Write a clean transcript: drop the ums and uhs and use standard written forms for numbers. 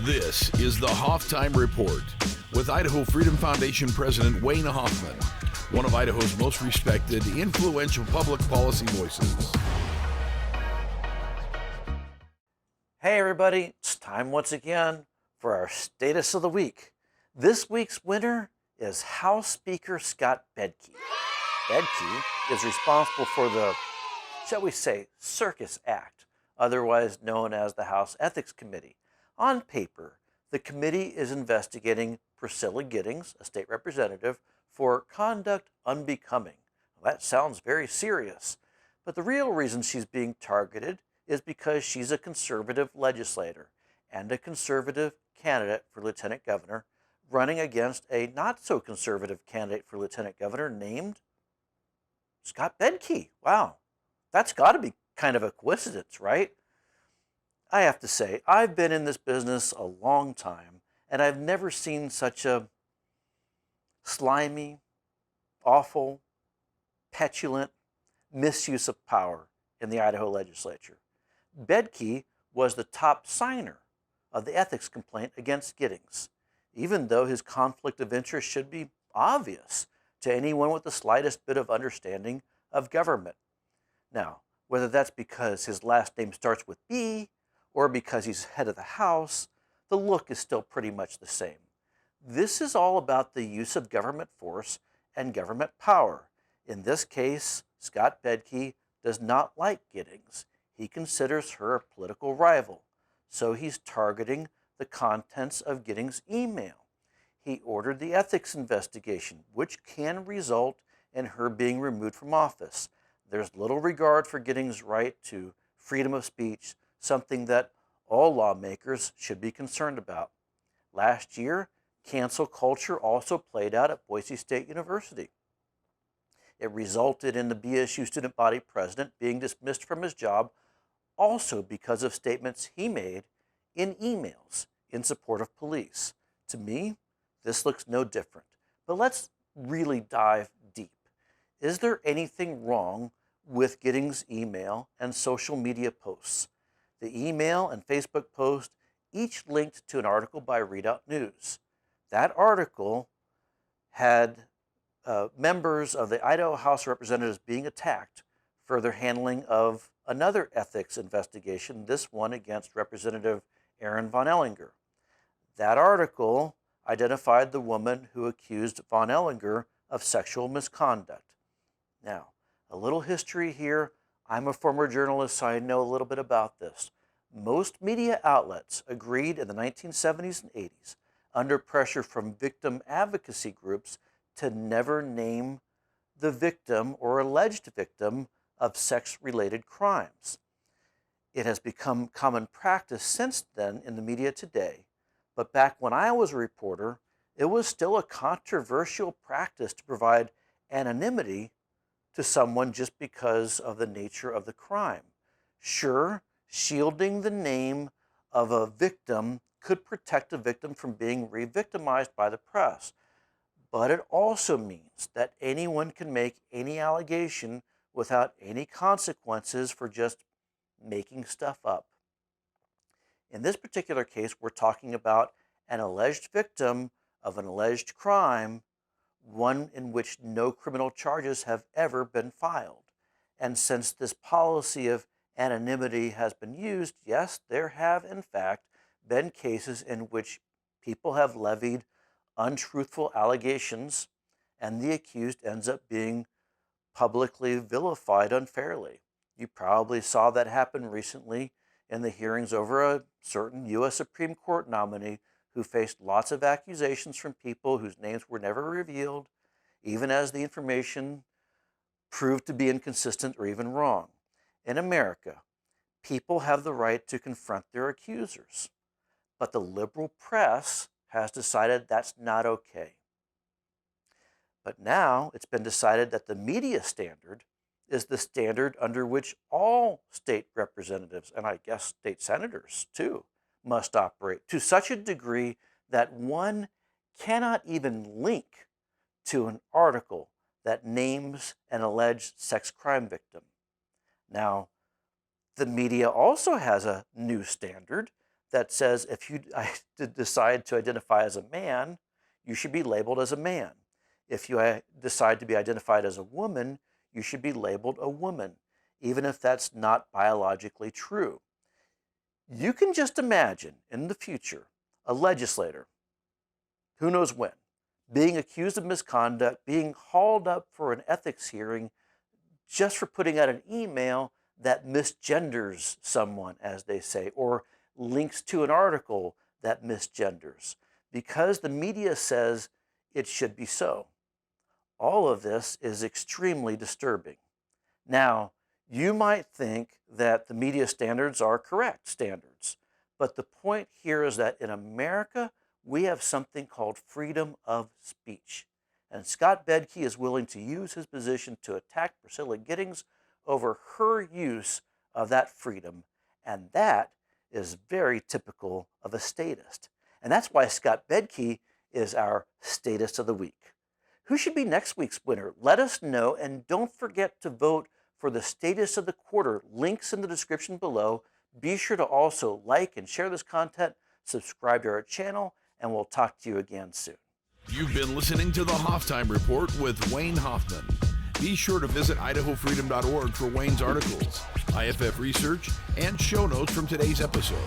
This is the Hoff-Time Report with Idaho Freedom Foundation President Wayne Hoffman, one of Idaho's most respected, influential public policy voices. Hey everybody, it's time once again for our Statist of the Week. This week's winner is House Speaker Scott Bedke. Bedke is responsible for the, shall we say, Circus Act, otherwise known as the House Ethics Committee. On paper, the committee is investigating Priscilla Giddings, a state representative, for conduct unbecoming. Well, that sounds very serious, but the real reason she's being targeted is because she's a conservative legislator and a conservative candidate for lieutenant governor running against a not-so-conservative candidate for lieutenant governor named Scott Bedke. Wow, that's got to be kind of a coincidence, right? I have to say, I've been in this business a long time, and I've never seen such a slimy, awful, petulant misuse of power in the Idaho legislature. Bedke was the top signer of the ethics complaint against Giddings, even though his conflict of interest should be obvious to anyone with the slightest bit of understanding of government. Now, whether that's because his last name starts with B or because he's head of the House, the look is still pretty much the same. This is all about the use of government force and government power. In this case, Scott Bedke does not like Giddings. He considers her a political rival, so he's targeting the contents of Giddings' email. He ordered the ethics investigation, which can result in her being removed from office. There's little regard for Giddings' right to freedom of speech, something that all lawmakers should be concerned about. Last year, cancel culture also played out at Boise State University. It resulted in the BSU student body president being dismissed from his job, also because of statements he made in emails in support of police. To me, this looks no different. But let's really dive deep. Is there anything wrong with Giddings' email and social media posts? The email and Facebook post each linked to an article by Readout News. That article had members of the Idaho House of Representatives being attacked for their handling of another ethics investigation, this one against Representative Aaron Von Ellinger. That article identified the woman who accused Von Ellinger of sexual misconduct. Now, a little history here. I'm a former journalist, so I know a little bit about this. Most media outlets agreed in the 1970s and 80s, under pressure from victim advocacy groups, to never name the victim or alleged victim of sex-related crimes. It has become common practice since then in the media today, but back when I was a reporter, it was still a controversial practice to provide anonymity to someone just because of the nature of the crime. Sure, shielding the name of a victim could protect a victim from being re-victimized by the press, but it also means that anyone can make any allegation without any consequences for just making stuff up. In this particular case, we're talking about an alleged victim of an alleged crime, one in which no criminal charges have ever been filed. And since this policy of anonymity has been used, yes, there have in fact been cases in which people have levied untruthful allegations and the accused ends up being publicly vilified unfairly. You probably saw that happen recently in the hearings over a certain U.S. Supreme Court nominee who faced lots of accusations from people whose names were never revealed, even as the information proved to be inconsistent or even wrong. In America, people have the right to confront their accusers, but the liberal press has decided that's not okay. But now it's been decided that the media standard is the standard under which all state representatives, and I guess state senators too, must operate to such a degree that one cannot even link to an article that names an alleged sex crime victim. Now, the media also has a new standard that says if you decide to identify as a man, you should be labeled as a man. If you decide to be identified as a woman, you should be labeled a woman, even if that's not biologically true. You can just imagine in the future a legislator, who knows when, being accused of misconduct, being hauled up for an ethics hearing just for putting out an email that misgenders someone, as they say, or links to an article that misgenders, because the media says it should be so. All of this is extremely disturbing. Now, you might think that the media standards are correct standards, but the point here is that in America, we have something called freedom of speech. And Scott Bedke is willing to use his position to attack Priscilla Giddings over her use of that freedom. And that is very typical of a statist. And that's why Scott Bedke is our Statist of the Week. Who should be next week's winner? Let us know, and don't forget to vote for the Statist of the Quarter. Links in the description below. Be sure to also like and share this content, subscribe to our channel, and we'll talk to you again soon. You've been listening to the Halftime Report with Wayne Hoffman. Be sure to visit idahofreedom.org for Wayne's articles, IFF research, and show notes from today's episode.